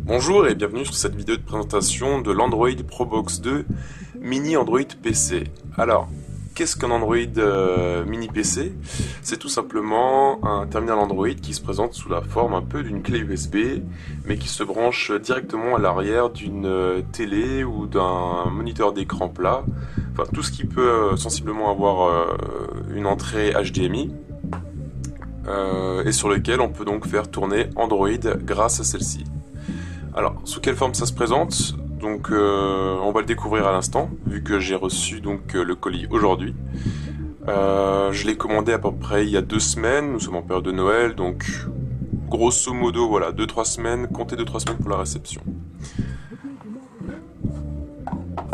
Bonjour et bienvenue sur cette vidéo de présentation de l'Android Probox 2 Mini Android PC. Alors, qu'est-ce qu'un Android Mini PC? C'est tout simplement un terminal Android qui se présente sous la forme un peu d'une clé USB, mais qui se branche directement à l'arrière d'une télé ou d'un moniteur d'écran plat. Enfin, tout ce qui peut sensiblement avoir une entrée HDMI. Et sur lequel on peut donc faire tourner Android grâce à celle-ci. Alors, sous quelle forme ça se présente? Donc, on va le découvrir à l'instant, vu que j'ai reçu donc le colis aujourd'hui. Je l'ai commandé à peu près il y a 2 semaines, nous sommes en période de Noël, donc grosso modo, voilà, 2-3 semaines, comptez 2-3 semaines pour la réception.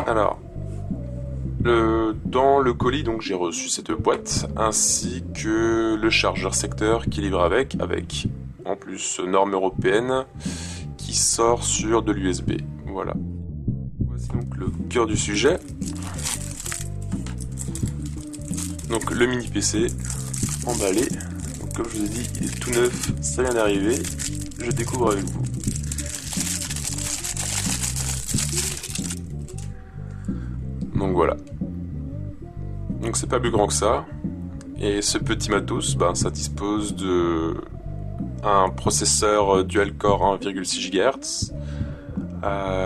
Alors, dans le colis, donc j'ai reçu cette boîte, ainsi que le chargeur secteur qui livre avec en plus norme européenne, qui sort sur de l'USB. Voilà. Voici donc le cœur du sujet. Donc le mini PC emballé. Donc, comme je vous ai dit, il est tout neuf, ça vient d'arriver. Je découvre avec vous. Donc voilà. Donc c'est pas plus grand que ça. Et ce petit matos, ça dispose de un processeur dual-core 1,6 GHz,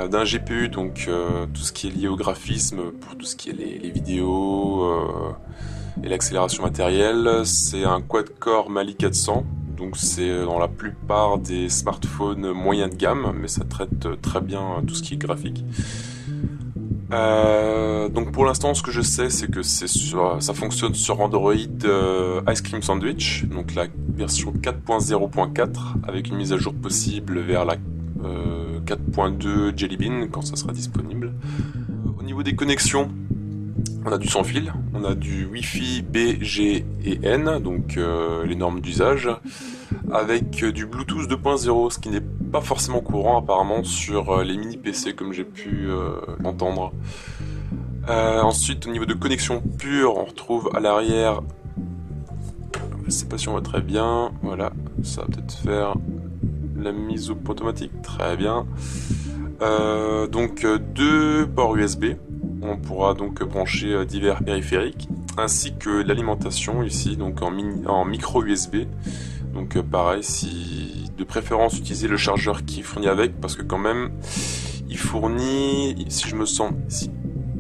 d'un GPU, donc tout ce qui est lié au graphisme, pour tout ce qui est les vidéos et l'accélération matérielle. C'est un quad-core Mali 400, donc c'est dans la plupart des smartphones moyens de gamme, mais ça traite très bien tout ce qui est graphique. Donc pour l'instant, ce que je sais, c'est que ça fonctionne sur Android Ice Cream Sandwich, donc la version 4.0.4, avec une mise à jour possible vers la 4.2 Jelly Bean quand ça sera disponible. Au niveau des connexions, on a du sans fil, on a du Wi-Fi B, G et N, donc les normes d'usage, avec du Bluetooth 2.0, ce qui n'est pas forcément courant apparemment sur les mini PC comme j'ai pu l'entendre. Ensuite, au niveau de connexion pure, on retrouve à l'arrière, je sais pas si on voit très bien, voilà, ça va peut-être faire la mise au point automatique, très bien. Donc 2 ports USB, on pourra donc brancher divers périphériques, ainsi que l'alimentation ici, donc en micro USB. Donc pareil, si de préférence utiliser le chargeur qui est fourni avec, parce que quand même il fournit, si je me sens ici,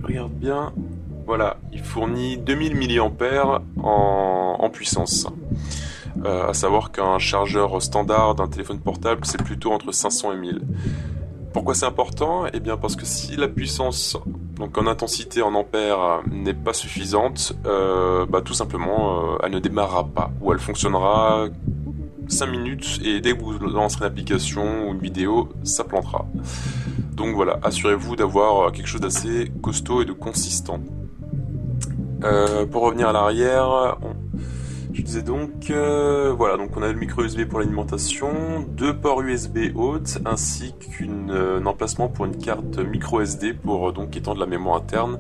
regarde bien, voilà, il fournit 2000 mAh en puissance. À savoir qu'un chargeur standard d'un téléphone portable, c'est plutôt entre 500 et 1000. Pourquoi c'est important? Eh bien parce que si la puissance, donc en intensité en ampères, n'est pas suffisante, tout simplement elle ne démarrera pas, ou elle fonctionnera 5 minutes et dès que vous lancerez une application ou une vidéo, ça plantera. Donc voilà, assurez-vous d'avoir quelque chose d'assez costaud et de consistant. Pour revenir à l'arrière, je disais donc, voilà, donc on a le micro USB pour l'alimentation, 2 ports USB hautes, ainsi qu'un emplacement pour une carte micro SD pour donc étendre la mémoire interne,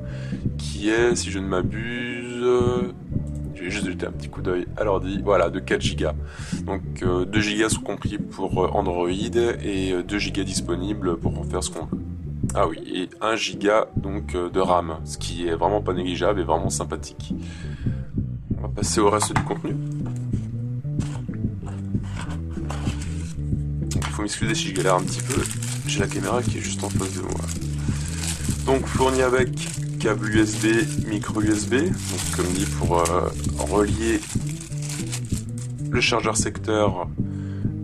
qui est, si je ne m'abuse, je vais juste jeter un petit coup d'œil à l'ordi, voilà, de 4 Go. Donc 2 Go sont compris pour Android et 2 Go disponibles pour en faire ce qu'on veut. Ah oui, et 1 Go donc de RAM, ce qui est vraiment pas négligeable et vraiment sympathique. On va passer au reste du contenu. Il faut m'excuser si je galère un petit peu, j'ai la caméra qui est juste en face de moi. Donc fourni avec câble USB, micro USB, donc comme dit pour relier le chargeur secteur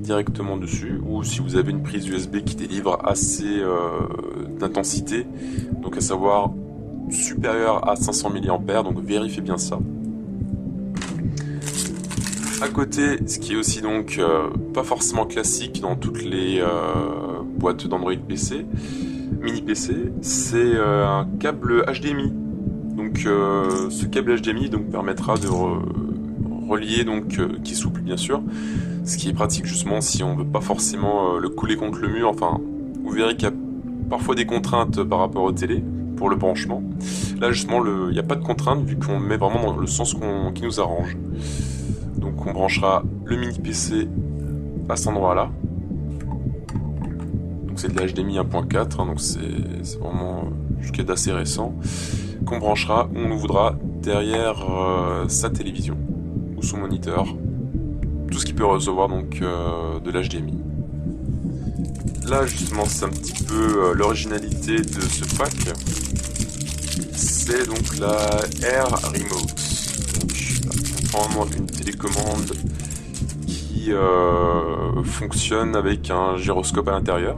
directement dessus, ou si vous avez une prise USB qui délivre assez d'intensité, donc à savoir supérieur à 500 mAh, donc vérifiez bien ça. À côté, ce qui est aussi donc pas forcément classique dans toutes les boîtes d'Android PC, mini PC, c'est un câble HDMI. Donc ce câble HDMI donc permettra de relier, donc qui est souple bien sûr, ce qui est pratique justement si on veut pas forcément le couler contre le mur. Enfin, vous verrez qu'il y a parfois des contraintes par rapport aux télé pour le branchement. Là justement, il n'y a pas de contrainte vu qu'on met vraiment dans le sens qui nous arrange. Donc on branchera le mini PC à cet endroit là. Donc c'est de l'HDMI 1.4, donc c'est vraiment jusqu'à d'assez récent, qu'on branchera où on le voudra derrière sa télévision ou son moniteur, tout ce qui peut recevoir donc de l'HDMI. Là justement c'est un petit peu l'originalité de ce pack, c'est donc la Air Remote. Donc on prend une télécommande qui fonctionne avec un gyroscope à l'intérieur.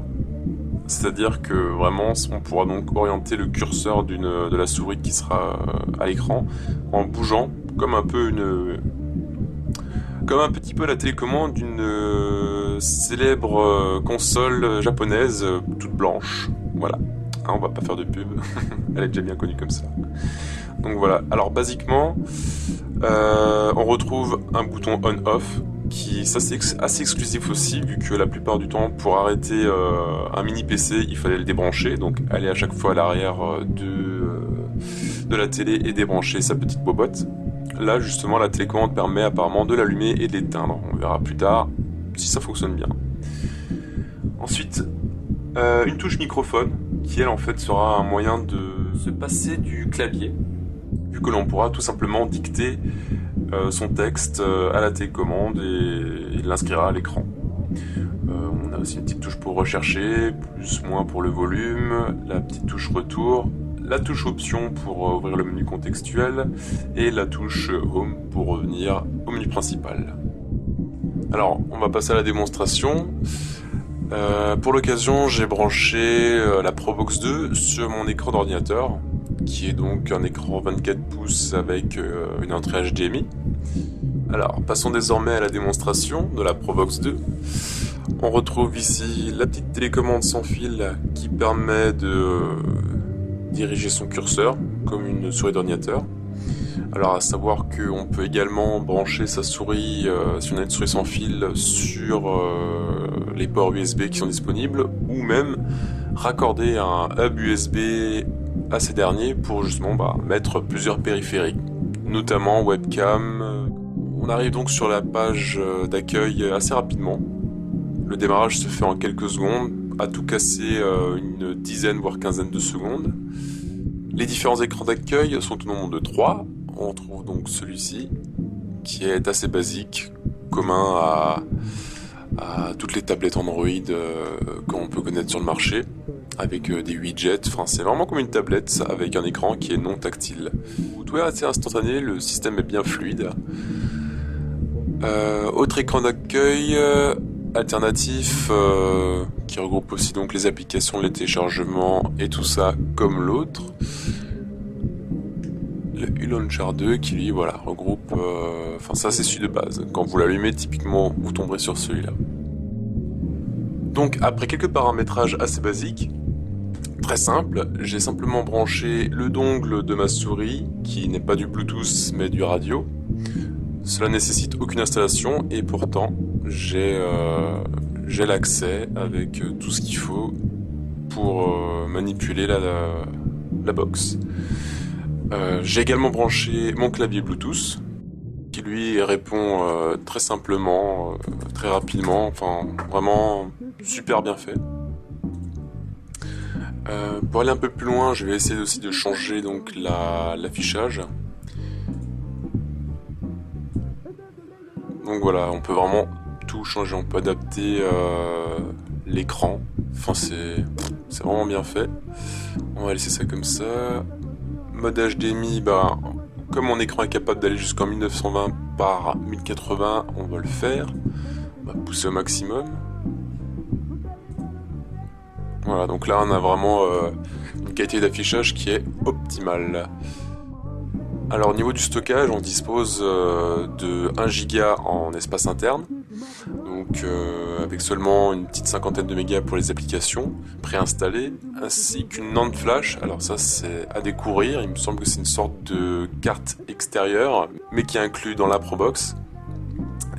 C'est-à-dire que vraiment on pourra donc orienter le curseur de la souris qui sera à l'écran en bougeant comme un petit peu la télécommande d'une célèbre console japonaise toute blanche. Voilà, hein, on va pas faire de pub, elle est déjà bien connue comme ça. Donc voilà, alors basiquement on retrouve un bouton on-off qui, ça c'est assez exclusif aussi, vu que la plupart du temps pour arrêter un mini PC il fallait le débrancher, donc aller à chaque fois à l'arrière de la télé et débrancher sa petite bobotte. Là justement la télécommande permet apparemment de l'allumer et de l'éteindre, on verra plus tard si ça fonctionne bien. Ensuite une touche microphone qui elle en fait sera un moyen de se passer du clavier, vu que l'on pourra tout simplement dicter son texte à la télécommande et il l'inscrira à l'écran. On a aussi une petite touche pour rechercher, plus moins pour le volume, la petite touche retour, la touche option pour ouvrir le menu contextuel et la touche home pour revenir au menu principal. Alors on va passer à la démonstration. Pour l'occasion j'ai branché la Probox 2 sur mon écran d'ordinateur, qui est donc un écran 24 pouces avec une entrée HDMI. Alors, passons désormais à la démonstration de la Probox 2. On retrouve ici la petite télécommande sans fil qui permet de diriger son curseur comme une souris d'ordinateur. Alors, à savoir qu'on peut également brancher sa souris, si on a une souris sans fil, sur les ports USB qui sont disponibles, ou même raccorder un hub USB à ces derniers pour justement mettre plusieurs périphériques, notamment webcam. On arrive donc sur la page d'accueil assez rapidement. Le démarrage se fait en quelques secondes, à tout casser une dizaine voire quinzaine de secondes. Les différents écrans d'accueil sont au nombre de 3. On trouve donc celui-ci qui est assez basique, commun à toutes les tablettes Android qu'on peut connaître sur le marché, avec des widgets. Enfin, c'est vraiment comme une tablette avec un écran qui est non tactile. Tout est assez instantané, le système est bien fluide. Autre écran d'accueil alternatif qui regroupe aussi donc les applications, les téléchargements et tout ça comme l'autre. Le U-Launcher 2 qui lui regroupe, ça c'est celui de base. Quand vous l'allumez, typiquement vous tomberez sur celui-là. Donc après quelques paramétrages assez basiques, très simple, j'ai simplement branché le dongle de ma souris qui n'est pas du Bluetooth mais du radio. Cela nécessite aucune installation et pourtant j'ai l'accès avec tout ce qu'il faut pour manipuler la box. J'ai également branché mon clavier Bluetooth qui lui répond très simplement, très rapidement, enfin vraiment super bien fait. Pour aller un peu plus loin, je vais essayer aussi de changer donc l'affichage. Donc voilà, on peut vraiment tout changer, on peut adapter l'écran. Enfin c'est vraiment bien fait. On va laisser ça comme ça. Mode HDMI, comme mon écran est capable d'aller jusqu'en 1920 par 1080, on va le faire. On va pousser au maximum. Voilà, donc là on a vraiment une qualité d'affichage qui est optimale. Alors au niveau du stockage, on dispose de 1 Go en espace interne, donc avec seulement une petite cinquantaine de mégas pour les applications préinstallées, ainsi qu'une NAND flash. Alors ça c'est à découvrir, il me semble que c'est une sorte de carte extérieure, mais qui est inclus dans la Probox,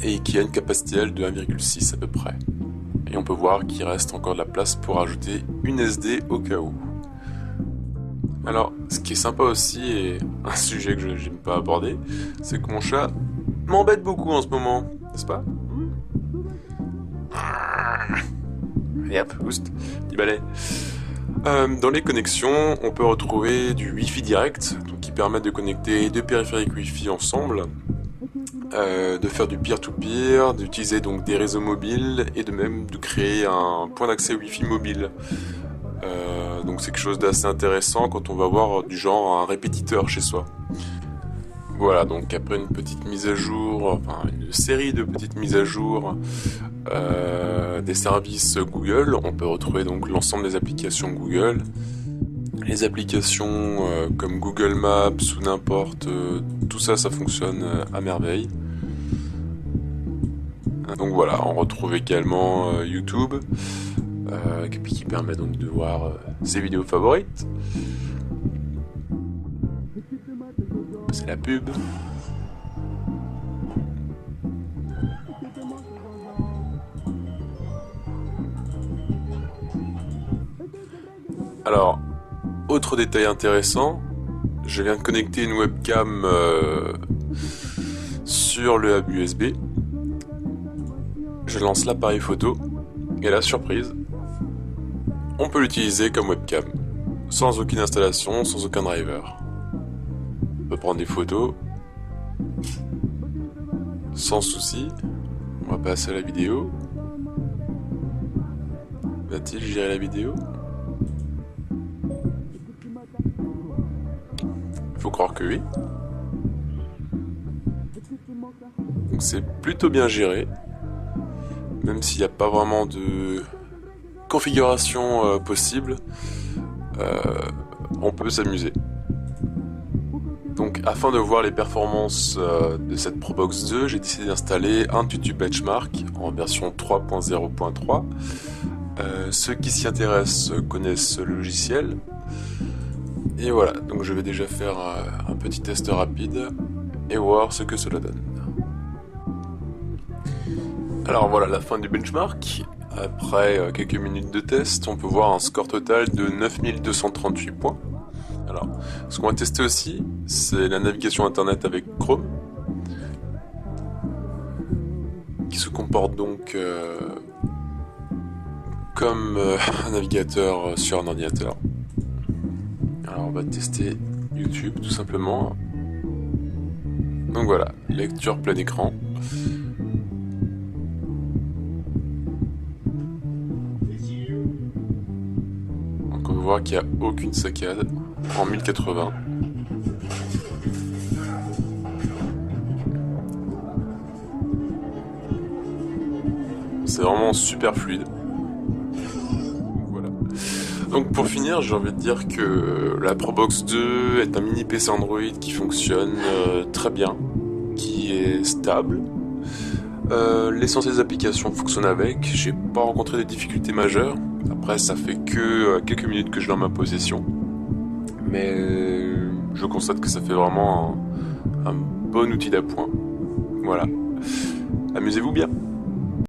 et qui a une capacité de 1,6 à peu près. Et on peut voir qu'il reste encore de la place pour ajouter une SD au cas où. Alors, ce qui est sympa aussi, et un sujet que je n'aime pas aborder, c'est que mon chat m'embête beaucoup en ce moment, n'est-ce pas ? Et hop, boost, du balai. Dans les connexions, on peut retrouver du Wi-Fi direct, donc qui permet de connecter deux périphériques Wi-Fi ensemble, de faire du peer-to-peer, d'utiliser donc des réseaux mobiles et de même de créer un point d'accès Wi-Fi mobile. Donc c'est quelque chose d'assez intéressant quand on va avoir du genre un répétiteur chez soi. Voilà, donc après une petite mise à jour, enfin une série de petites mises à jour des services Google, on peut retrouver donc l'ensemble des applications Google, les applications comme Google Maps ou n'importe, tout ça, ça fonctionne à merveille. Donc voilà, on retrouve également YouTube, qui permet donc de voir ses vidéos favorites. C'est la pub. Alors, autre détail intéressant, je viens de connecter une webcam sur le hub USB. Je lance l'appareil photo et la surprise, on peut l'utiliser comme webcam, sans aucune installation, sans aucun driver. On peut prendre des photos sans souci. On va passer à la vidéo. Va-t-il gérer la vidéo? Faut croire que oui. Donc c'est plutôt bien géré, même s'il n'y a pas vraiment de configuration possible. On peut s'amuser. Donc afin de voir les performances de cette Probox 2, j'ai décidé d'installer un tutu benchmark en version 3.0.3. Ceux qui s'y intéressent connaissent le logiciel. Et voilà, donc je vais déjà faire un petit test rapide et voir ce que cela donne. Alors voilà la fin du benchmark. Après quelques minutes de test, on peut voir un score total de 9238 points. Alors, ce qu'on va tester aussi, c'est la navigation internet avec Chrome, qui se comporte donc comme un navigateur sur un ordinateur. Alors, on va tester YouTube tout simplement. Donc voilà, lecture plein écran. Donc on voit qu'il n'y a aucune saccade. En 1080. C'est vraiment super fluide. Voilà. Donc pour finir, j'ai envie de dire que la Probox 2 est un mini PC Android qui fonctionne très bien, qui est stable. L'essentiel des applications fonctionne avec. J'ai pas rencontré de difficultés majeures. Après, ça fait que quelques minutes que je l'ai en ma possession. Mais je constate que ça fait vraiment un bon outil d'appoint. Voilà. Amusez-vous bien.